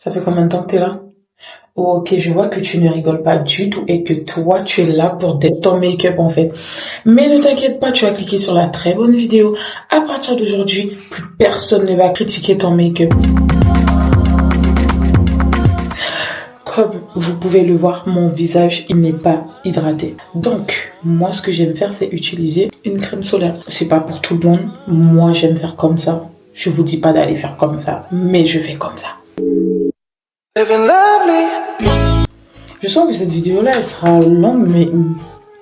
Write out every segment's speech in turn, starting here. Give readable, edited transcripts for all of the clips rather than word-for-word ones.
Ça fait combien de temps que t'es là? Ok, je vois que tu ne rigoles pas du tout et que toi, tu es là pour d'être ton make-up en fait. Mais ne t'inquiète pas, tu as cliqué sur la très bonne vidéo. À partir d'aujourd'hui, plus personne ne va critiquer ton make-up. Comme vous pouvez le voir, mon visage, il n'est pas hydraté. Donc, moi, ce que j'aime faire, c'est utiliser une crème solaire. C'est pas pour tout le monde. Moi, j'aime faire comme ça. Je vous dis pas d'aller faire comme ça, mais je fais comme ça. Je sens que cette vidéo-là, elle sera longue, mais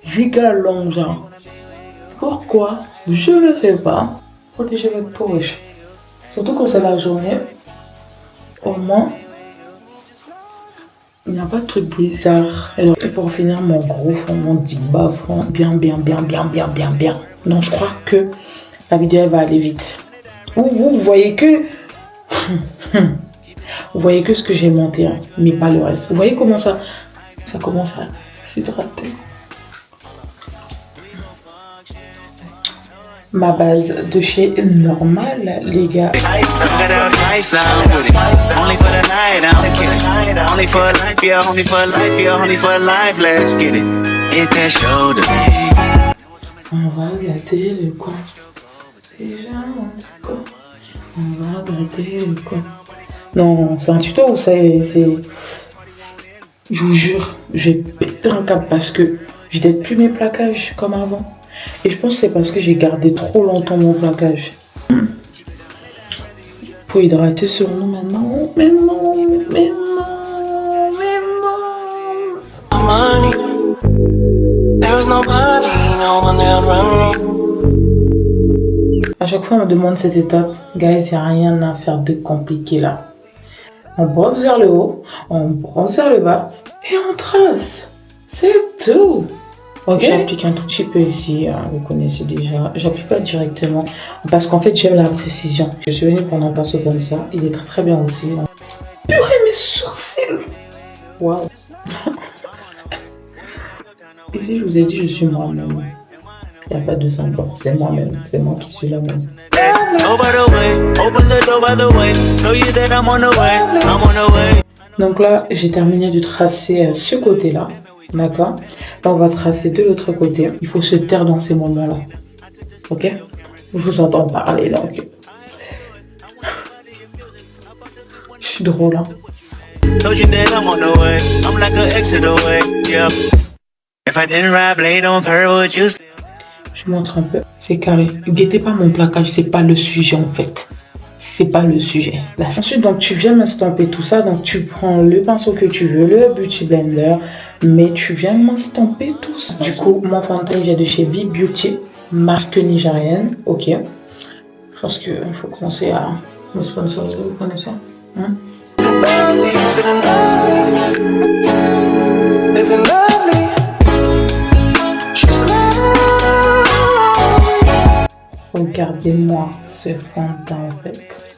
giga longue, genre. Pourquoi? Je ne sais pas. Protégez votre peau, wesh. Surtout quand c'est la journée. Au moins, il n'y a pas de truc bizarre. Et pour finir, mon gros fond, mon deep bas fond. Bien. Donc, je crois que la vidéo, elle va aller vite. Vous voyez que... Vous voyez que ce que j'ai monté, hein, mais pas le reste. Vous voyez comment ça commence à s'hydrater. Ma base de chez Normal, les gars. On va gâter le coin. On va gâter le coin. Non, c'est un tuto ou c'est... Je vous jure, j'ai pété un câble parce que je n'ai plus mes plaquages comme avant. Et je pense que c'est parce que j'ai gardé trop longtemps mon plaquage. Faut hydrater sur nous maintenant. Mais non. À chaque fois, on me demande cette étape. Guys, il n'y a rien à faire de compliqué là. On brosse vers le haut, on brosse vers le bas et on trace. C'est tout. Ok. J'applique un tout petit peu ici, hein, vous connaissez déjà. J'appuie pas directement parce qu'en fait j'aime la précision. Je suis venue prendre un pinceau comme ça. Il est très bien aussi. Purée, mes sourcils. Waouh. Ici je vous ai dit je suis moi-même. Il n'y a pas de semblant, c'est moi-même, c'est moi qui suis la même. Donc là, j'ai terminé de tracer ce côté-là, d'accord? Là, on va tracer de l'autre côté. Il faut se taire dans ces moments-là, ok? Je vous entends parler, donc. Je suis drôle, hein? Je montre un peu. C'est carré. Guettez pas mon plaquage, c'est pas le sujet en fait. C'est pas le sujet. Là, ensuite, donc tu viens m'estomper tout ça. Donc tu prends le pinceau que tu veux, le Beauty Blender, mais tu viens m'estomper tout ça. Du coup, mon fond de teint vient de chez V Beauty, marque nigérienne. Ok. Je pense qu'il faut commencer à me sponsoriser, vous connaissez? Hein? Regardez-moi ce fond de teint en fait.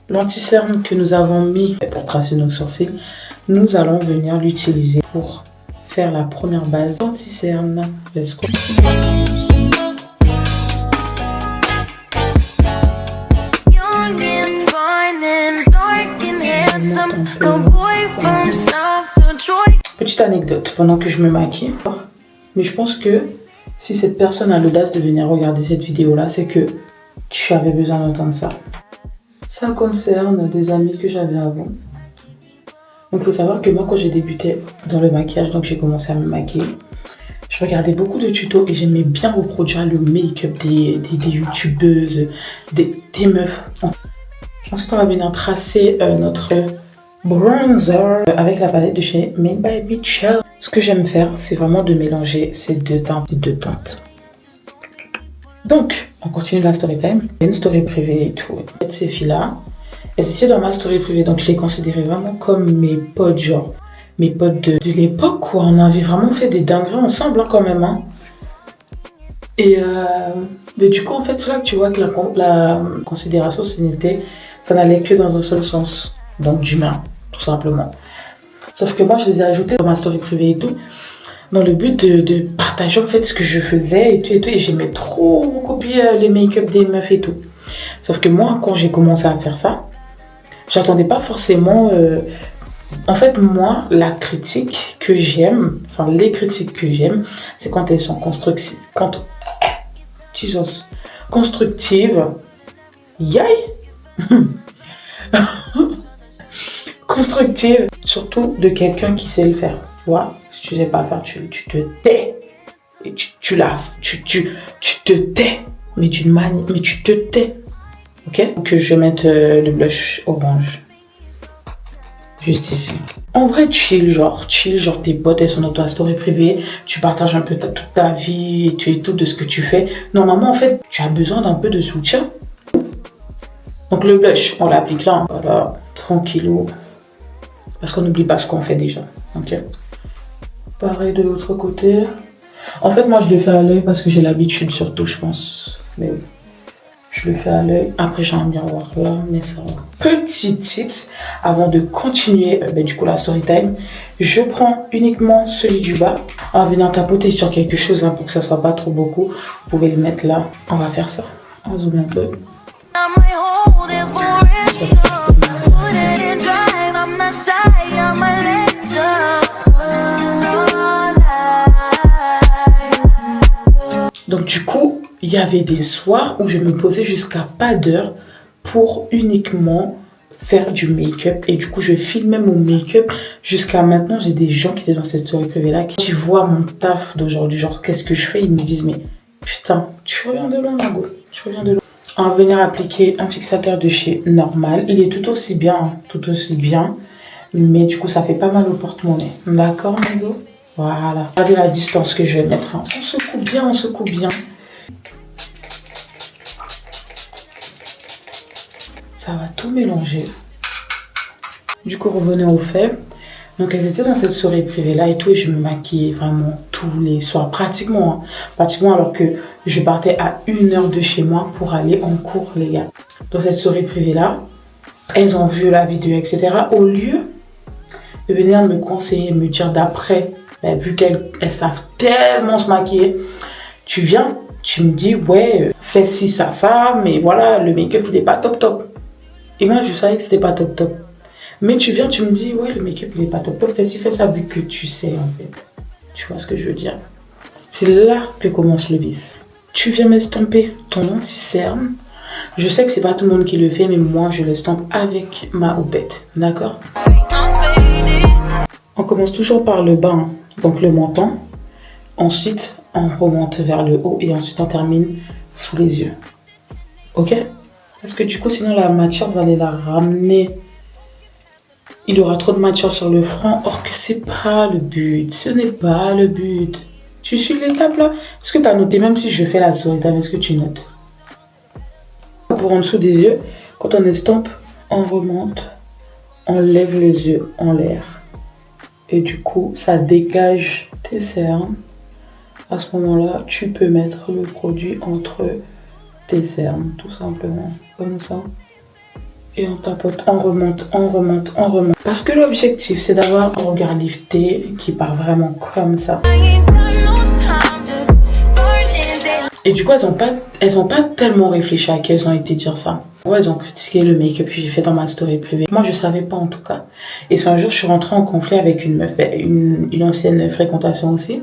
L'anti-cerne que nous avons mis pour tracer nos sourcils, nous allons venir l'utiliser pour faire la première base anti-cerne. Let's go. Petite anecdote, pendant que je me maquille, mais je pense que si cette personne a l'audace de venir regarder cette vidéo là, c'est que tu avais besoin d'entendre ça. Ça concerne des amis que j'avais avant. Donc il faut savoir que moi quand j'ai débuté dans le maquillage, donc j'ai commencé à me maquiller, je regardais beaucoup de tutos et j'aimais bien reproduire le make-up des youtubeuses, des meufs. Je pense qu'on va venir tracer notre bronzer avec la palette de chez Made by Michelle. Ce que j'aime faire, c'est vraiment de mélanger ces deux teintes. Donc, on continue la story time. Il y a une story privée et tout. Ces filles-là, elles étaient dans ma story privée, donc je les considérais vraiment comme mes potes, genre mes potes de l'époque où on avait vraiment fait des dingueries ensemble, hein, quand même. Hein. Et mais du coup, en fait, c'est là que tu vois que la considération, ça n'allait que dans un seul sens, donc d'humain, tout simplement. Sauf que moi, je les ai ajoutées dans ma story privée et tout, dans le but de partager en fait ce que je faisais et tout et tout. Et j'aimais trop copier les make-up des meufs et tout. Sauf que moi, quand j'ai commencé à faire ça, j'attendais pas forcément... En fait, moi, la critique que j'aime, enfin les critiques que j'aime, c'est quand elles sont constructives. Constructives. Yay! Constructive, surtout de quelqu'un qui sait le faire. Tu vois, si tu sais pas faire, tu te tais. Et tu te tais. Mais d'une manière, mais tu te tais. Ok? Donc je vais mettre le blush orange. Juste ici. En vrai, chill, genre tes potes, elles sont dans ta story privée, tu partages un peu toute ta vie, et tout de ce que tu fais. Normalement, en fait, tu as besoin d'un peu de soutien. Donc le blush, on l'applique là, voilà, tranquillou. Parce qu'on n'oublie pas ce qu'on fait déjà. Ok. Pareil de l'autre côté. En fait, moi, je le fais à l'œil parce que j'ai l'habitude surtout, je pense. Mais oui. Je le fais à l'œil. Après, j'ai un miroir là, mais ça va. Petit tips, avant de continuer du coup la story time, je prends uniquement celui du bas. On va venir tapoter sur quelque chose pour que ça soit pas trop beaucoup. Vous pouvez le mettre là. On va faire ça. On va zoomer un peu. Donc du coup, il y avait des soirs où je me posais jusqu'à pas d'heure pour uniquement faire du make-up. Et du coup, je filmais mon make-up. Jusqu'à maintenant, j'ai des gens qui étaient dans cette story privée là qui voient mon taf d'aujourd'hui. Genre, qu'est-ce que je fais? Ils me disent, mais putain, tu reviens de loin, Margot. Tu reviens de loin. On va venir appliquer un fixateur de chez Normal. Il est tout aussi bien, mais du coup, ça fait pas mal au porte-monnaie. D'accord, Margot? Voilà. Regardez la distance que je vais mettre. On se coupe bien, on se coupe bien. Ça va tout mélanger. Du coup, revenons au fait. Donc, elles étaient dans cette soirée privée là et tout. Et je me maquillais vraiment tous les soirs. Pratiquement, alors que je partais à 1 heure de chez moi pour aller en cours, les gars. Dans cette soirée privée là, elles ont vu la vidéo, etc. Au lieu de venir me conseiller, me dire d'après, vu qu'elles savent tellement se maquiller, tu viens, tu me dis, ouais, fais ci, ça, mais voilà, le make-up, il n'est pas top. Et moi, je savais que c'était pas top. Mais tu viens, tu me dis, ouais, le make-up, il est pas top. Fais ci, fais ça, vu que tu sais, en fait. Tu vois ce que je veux dire? C'est là que commence le vice. Tu viens m'estomper ton anti-cerne. Je sais que c'est pas tout le monde qui le fait, mais moi, je l'estompe avec ma houppette. D'accord? On commence toujours par le bas, hein, donc le menton. Ensuite, on remonte vers le haut et ensuite on termine sous les yeux. Ok? Parce que du coup, sinon la matière, vous allez la ramener. Il y aura trop de matière sur le front. Or que c'est pas le but. Ce n'est pas le but. Tu suis l'étape là? Est-ce que tu as noté? Même si je fais la souris, est-ce que tu notes? Pour en dessous des yeux, quand on estompe, on remonte, on lève les yeux en l'air. Et du coup, ça dégage tes cernes. À ce moment-là, tu peux mettre le produit entre tes cernes, tout simplement, comme ça. Et on tapote, on remonte. Parce que l'objectif, c'est d'avoir un regard lifté qui part vraiment comme ça. Et du coup, elles ont pas tellement réfléchi à qu'elles ont été dire ça. Ouais, elles ont critiqué le make-up que j'ai fait dans ma story privée. Moi, je savais pas en tout cas. Et c'est un jour, je suis rentrée en conflit avec une meuf, une ancienne fréquentation aussi.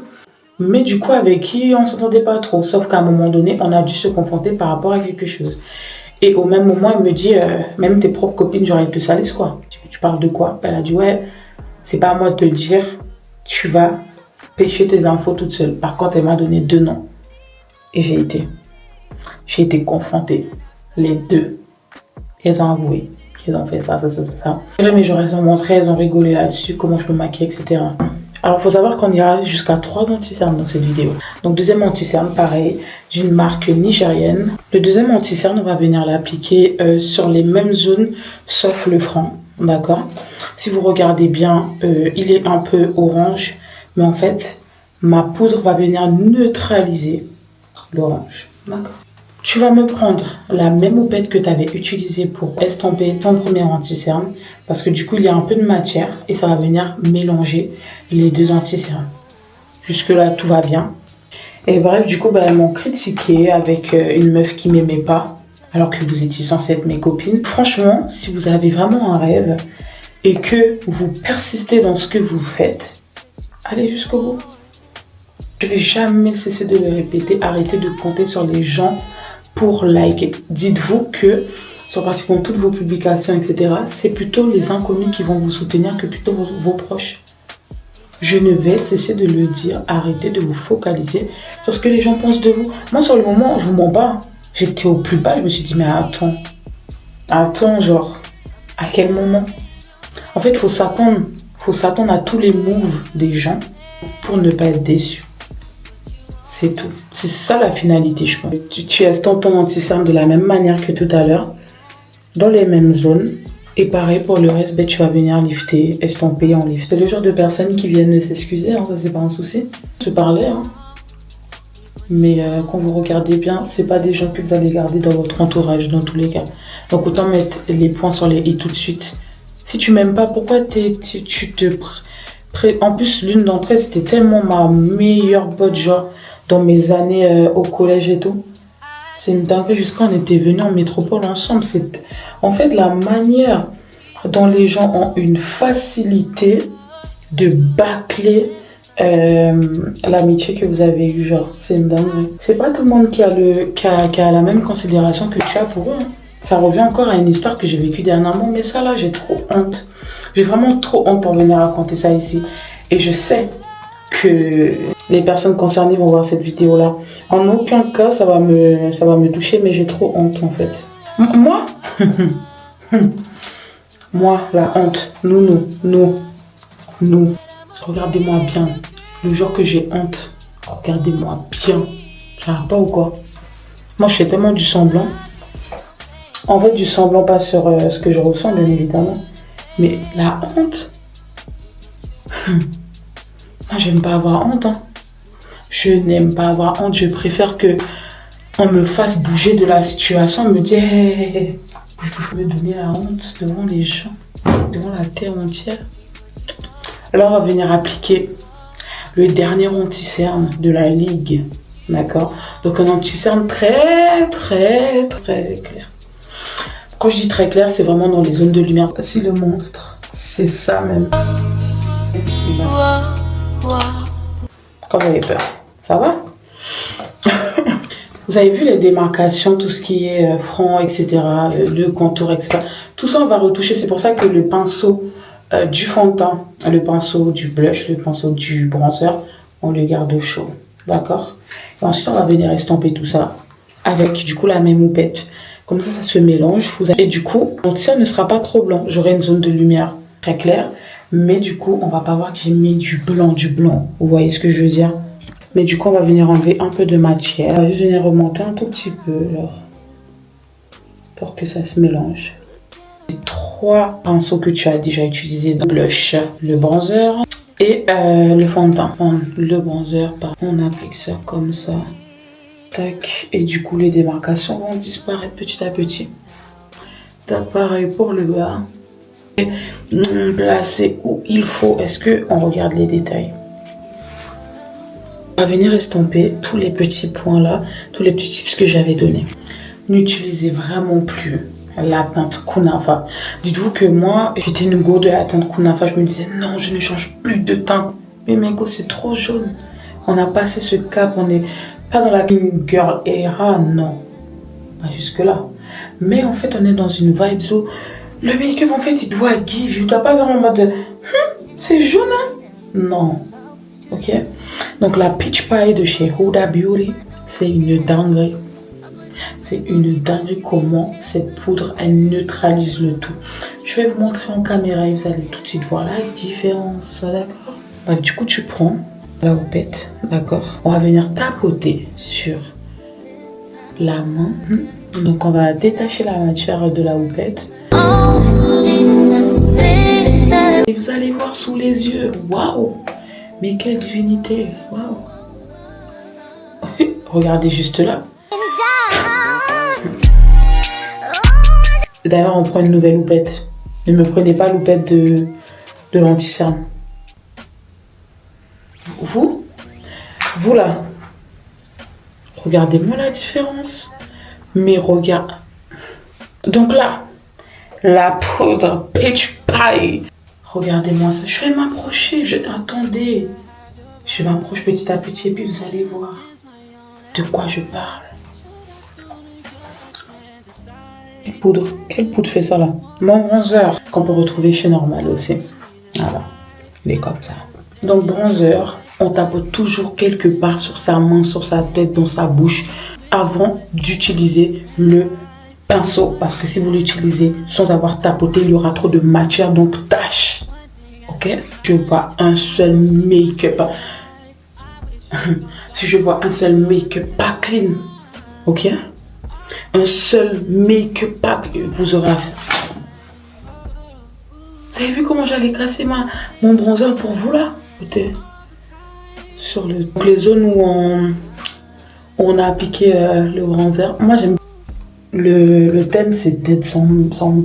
Mais du coup, avec qui on s'entendait pas trop. Sauf qu'à un moment donné, on a dû se confronter par rapport à quelque chose. Et au même moment, elle me dit, même tes propres copines, genre, elles te salissent quoi. Tu parles de quoi? Elle a dit, ouais, c'est pas à moi de te le dire. Tu vas pêcher tes infos toute seule. Par contre, elle m'a donné 2 noms. Et j'ai été confrontée. Les 2. Elles ont avoué qu'elles ont fait ça. Mais genre, elles ont montré, elles ont rigolé là-dessus, comment je me maquille, etc. Alors, il faut savoir qu'on ira jusqu'à 3 anti-cernes dans cette vidéo. Donc, deuxième anti-cerne, pareil, d'une marque nigérienne. Le deuxième anti-cerne, on va venir l'appliquer sur les mêmes zones, sauf le front. D'accord? Si vous regardez bien, il est un peu orange. Mais en fait, ma poudre va venir neutraliser l'orange. D'accord? Tu vas me prendre la même houppette que tu avais utilisée pour estomper ton premier anti-cerne. Parce que du coup, il y a un peu de matière et ça va venir mélanger les 2 anti-cernes. Jusque-là, tout va bien. Et bref, du coup, bah, elles m'ont critiqué avec une meuf qui m'aimait pas, alors que vous étiez censée être mes copines. Franchement, si vous avez vraiment un rêve et que vous persistez dans ce que vous faites, allez jusqu'au bout. Je vais jamais cesser de le répéter, arrêtez de compter sur les gens pour liker. Dites-vous que sur pratiquement toutes vos publications, etc., c'est plutôt les inconnus qui vont vous soutenir que plutôt vos proches. Je ne vais cesser de le dire, arrêtez de vous focaliser sur ce que les gens pensent de vous. Moi, sur le moment, je vous mens pas. J'étais au plus bas, je me suis dit, mais attends, genre, à quel moment? En fait, il faut s'attendre à tous les moves des gens pour ne pas être déçu. C'est tout. C'est ça la finalité, je crois. Tu estampes ton anti-cerne de la même manière que tout à l'heure, dans les mêmes zones. Et pareil, pour le reste, ben, tu vas venir lifter, estomper en lift. C'est le genre de personnes qui viennent s'excuser, hein, ça c'est pas un souci. Se parler, hein. Mais quand vous regardez bien, c'est pas des gens que vous allez garder dans votre entourage, dans tous les cas. Donc autant mettre les points sur les i tout de suite. Si tu m'aimes pas, pourquoi En plus, l'une d'entre elles, c'était tellement ma meilleure pote, genre, dans mes années au collège et tout. C'est une dinguerie, jusqu'à on était venus en métropole ensemble. C'est en fait la manière dont les gens ont une facilité de bâcler l'amitié que vous avez eue, genre, c'est une dinguerie. C'est pas tout le monde qui a la même considération que tu as pour eux. Hein. Ça revient encore à une histoire que j'ai vécue dernièrement, mais ça là, j'ai trop honte. J'ai vraiment trop honte pour venir raconter ça ici. Et je sais que les personnes concernées vont voir cette vidéo là. En aucun cas ça va me toucher, mais j'ai trop honte en fait. Moi moi la honte, nous regardez-moi bien. Le jour que j'ai honte, regardez-moi bien. Ça va pas ou quoi? Moi je fais tellement du semblant. En fait du semblant pas sur ce que je ressens bien évidemment, mais la honte. Moi, j'aime pas avoir honte. Hein. Je n'aime pas avoir honte. Je préfère que on me fasse bouger de la situation, me dire hey, je veux donner la honte devant les gens, devant la terre entière. Alors, on va venir appliquer le dernier anti-cerne de la ligue. D'accord? Donc, un anti-cerne très clair. Quand je dis très clair, c'est vraiment dans les zones de lumière. C'est le monstre. C'est ça même. Quand vous avez peur, ça va? Vous avez vu les démarcations, tout ce qui est front, etc., le contour, etc. Tout ça, on va retoucher. C'est pour ça que le pinceau du fond de teint, le pinceau du blush, le pinceau du bronzer, on le garde au chaud. D'accord? Et ensuite, on va venir estomper tout ça avec, du coup, la même houppette. Comme ça se mélange. Et du coup, mon tissage ne sera pas trop blanc. J'aurai une zone de lumière très claire. Mais du coup, on va pas voir que j'ai mis du blanc. Vous voyez ce que je veux dire? Mais du coup, on va venir enlever un peu de matière. On va juste venir remonter un tout petit peu, là, pour que ça se mélange. Les 3 pinceaux que tu as déjà utilisés, le blush, le bronzer et le fond de teint. Le bronzer, on applique ça comme ça. Tac. Et du coup, les démarcations vont disparaître petit à petit. Tac, pareil pour le bas. Placer où il faut. Est-ce qu'on regarde les détails? On va venir estomper tous les petits points là, tous les petits tips que j'avais donnés. N'utilisez vraiment plus la teinte Kunafa. Dites-vous que moi, j'étais une go de la teinte Kunafa. Je me disais non, je ne change plus de teinte. Mais mes go, c'est trop jaune. On a passé ce cap, on n'est pas dans la girl era, non. Pas jusque là. Mais en fait, on est dans une vibe où le make-up, en fait, il doit give. Il doit pas vraiment en mode c'est jaune, hein? Non. Ok? Donc, la Peach Pie de chez Huda Beauty, c'est une dinguerie. C'est une dinguerie comment cette poudre, elle neutralise le tout. Je vais vous montrer en caméra et vous allez tout de suite voir la différence. D'accord? Donc, du coup, tu prends la houppette. D'accord? On va venir tapoter sur la main. Donc, on va détacher la matière de la houppette. Et vous allez voir sous les yeux, waouh, mais quelle divinité, waouh. Regardez juste là. D'ailleurs, on prend une nouvelle houppette. Ne me prenez pas l'houppette de l'anti-cerne. Vous Vous là, regardez-moi la différence. Mais regarde. Donc là, la poudre peach pie. Regardez-moi ça. Je vais m'approcher. Attendez. Je m'approche petit à petit et puis vous allez voir de quoi je parle. Poudre. Quelle poudre fait ça là? Mon bronzer qu'on peut retrouver chez Normal aussi. Voilà. Il est comme ça. Donc bronzer, on tapote toujours quelque part sur sa main, sur sa tête, dans sa bouche avant d'utiliser le pinceau. Parce que si vous l'utilisez sans avoir tapoté, il y aura trop de matière, donc tâche. Ok? Je vois un seul make-up. Si je vois un seul make-up pas clean, ok? Un seul make-up pas, vous aurez affaire. Vous avez vu comment j'allais casser mon bronzer pour vous là? Écoutez, sur les zones où on a appliqué le bronzer. Moi j'aime. Le thème c'est d'être sans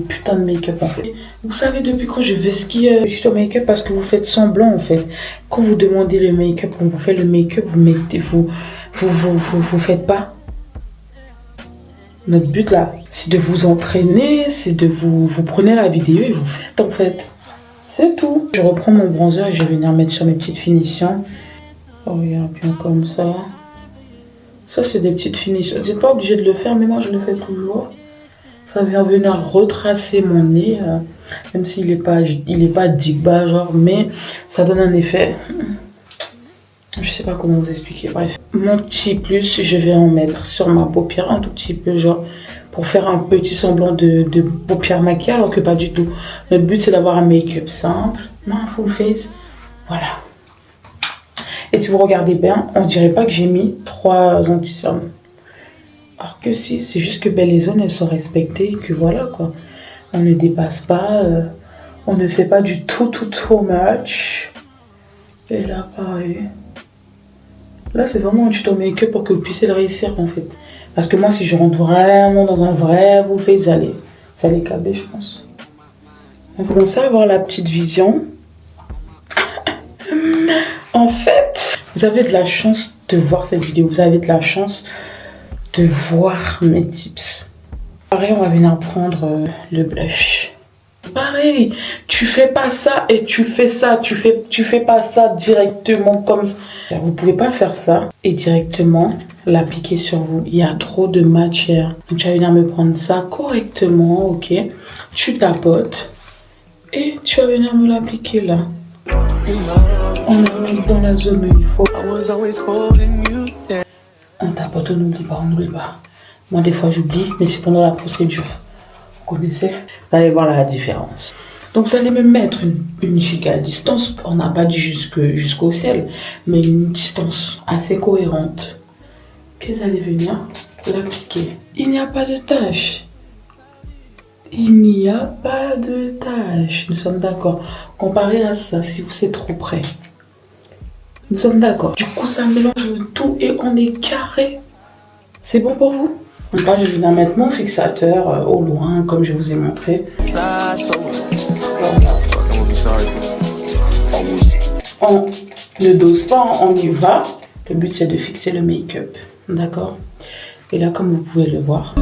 putain de make-up en fait. Vous savez depuis quand je vais skier juste au make-up parce que vous faites semblant en fait. Quand vous demandez le make-up, quand vous faites le make-up, vous faites pas. Notre but là, c'est de vous entraîner, c'est de vous prenez la vidéo et vous faites en fait. C'est tout. Je reprends mon bronzer et je vais venir mettre sur mes petites finitions. Oh, regarde bien comme ça. Ça, c'est des petites finitions. Vous n'êtes pas obligé de le faire, mais moi, je le fais toujours. Ça vient venir retracer mon nez, même s'il n'est pas deep bas, genre, mais ça donne un effet. Je sais pas comment vous expliquer, bref. Mon petit plus, je vais en mettre sur ma paupière un tout petit peu, genre, pour faire un petit semblant de paupière maquillée, alors que pas du tout. Notre but, c'est d'avoir un make-up simple, un full face, voilà. Et si vous regardez bien, on dirait pas que j'ai mis 3 anti-cernes. Alors que si, c'est juste que les zones, elles sont respectées, que voilà, quoi. On ne dépasse pas, on ne fait pas du tout much. Et là, pareil. Là, c'est vraiment un tuto make-up pour que vous puissiez le réussir, en fait. Parce que moi, si je rentre vraiment dans un vrai full face, vous allez câbler, je pense. On commence à avoir la petite vision. En fait, vous avez de la chance de voir cette vidéo. Vous avez de la chance de voir mes tips. Pareil, on va venir prendre le blush. Pareil, tu fais pas ça et tu fais ça. Tu fais pas ça directement comme ça. Vous pouvez pas faire ça et directement l'appliquer sur vous. Il y a trop de matière. Donc, tu vas venir me prendre ça correctement, ok? Tu tapotes et tu vas venir me l'appliquer là. On est dans la zone où il faut. On tapote, on n'oublie pas. Moi, des fois, j'oublie, mais c'est pendant la procédure. Vous connaissez? Vous allez voir la différence. Donc, vous allez me mettre une giga distance. On n'a pas dit jusqu'au ciel, mais une distance assez cohérente. Et vous allez venir l'appliquer. Il n'y a pas de tâche. Il n'y a pas de tâche. Nous sommes d'accord. Comparé à ça, si vous êtes trop près. Nous sommes d'accord. Du coup, ça mélange tout et on est carré. C'est bon pour vous? Donc là, je viens mettre mon fixateur au loin, comme je vous ai montré. Voilà. On ne dose pas, on y va. Le but, c'est de fixer le make-up. D'accord? Et là, comme vous pouvez le voir,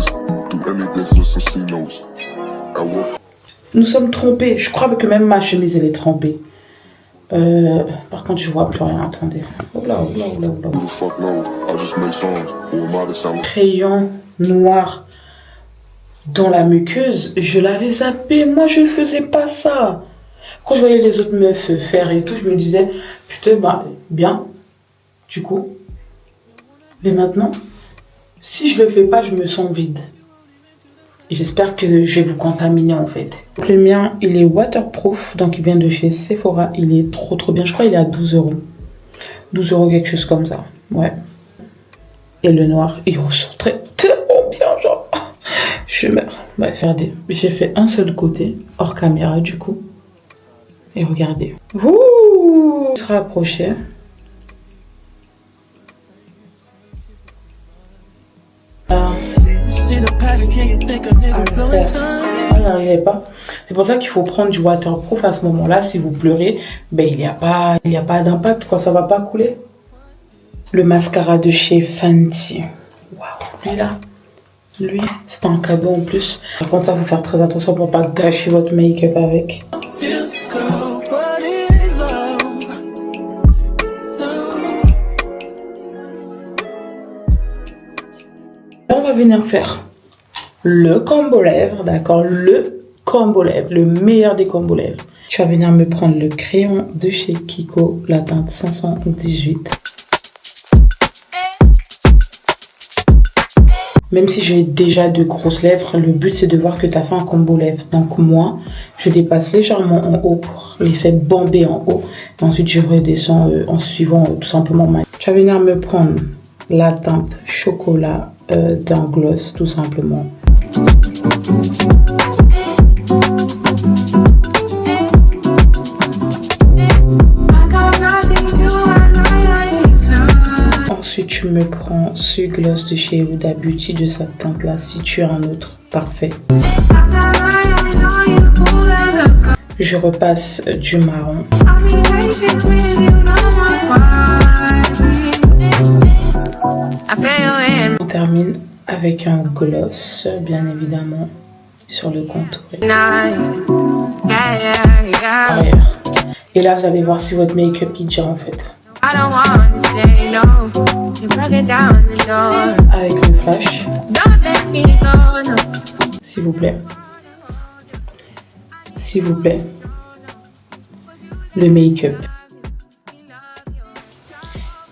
nous sommes trompés. Je crois que même ma chemise, elle est trempée. Par contre, je vois plus rien. Attendez. Crayon noir dans la muqueuse, je l'avais zappé. Moi, je ne faisais pas ça. Quand je voyais les autres meufs faire et tout, je me disais, putain, bah, bien. Du coup. Mais maintenant, si je le fais pas, je me sens vide. Et j'espère que je vais vous contaminer en fait. Donc, le mien, il est waterproof. Donc, il vient de chez Sephora. Il est trop bien. Je crois qu'il est à 12 €. 12 €, quelque chose comme ça. Ouais. Et le noir, il ressort tellement bien, genre. Je meurs. Bref, regardez. J'ai fait un seul côté, hors caméra du coup. Et regardez. Ouh, se rapprocher. J'arrivais pas. C'est pour ça qu'il faut prendre du waterproof à ce moment-là. Si vous pleurez, ben il y a pas d'impact, quoi. Ça va pas couler. Le mascara de chez Fenty. Waouh, lui, c'est un cadeau en plus. Par contre, ça, faut faire très attention pour pas gâcher votre make-up avec. On va venir faire le combo lèvres, d'accord? Le combo lèvres, le meilleur des combos lèvres. Je vais venir me prendre le crayon de chez Kiko, la teinte 518. Même si j'ai déjà de grosses lèvres, le but c'est de voir que tu as fait un combo lèvres. Donc moi, je dépasse légèrement en haut pour l'effet bombé en haut. Et ensuite, je redescends en suivant tout simplement ma... Je vais venir me prendre la teinte chocolat d'un gloss, tout simplement. Ensuite, je me prends ce gloss de chez Huda Beauty de cette teinte-là. Si tu as un autre, parfait. Je repasse du marron. On termine avec un gloss, bien évidemment, sur le contour. Et là, vous allez voir si votre make-up est déjà en fait. Avec le flash, s'il vous plaît, le make-up.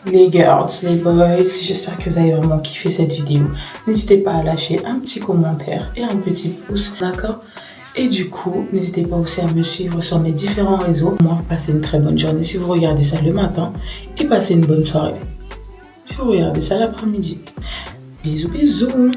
Les girls, les boys, j'espère que vous avez vraiment kiffé cette vidéo. N'hésitez pas à lâcher un petit commentaire et un petit pouce, d'accord? Et du coup, n'hésitez pas aussi à me suivre sur mes différents réseaux. Moi, passez une très bonne journée si vous regardez ça le matin et passez une bonne soirée si vous regardez ça l'après-midi. Bisous, bisous.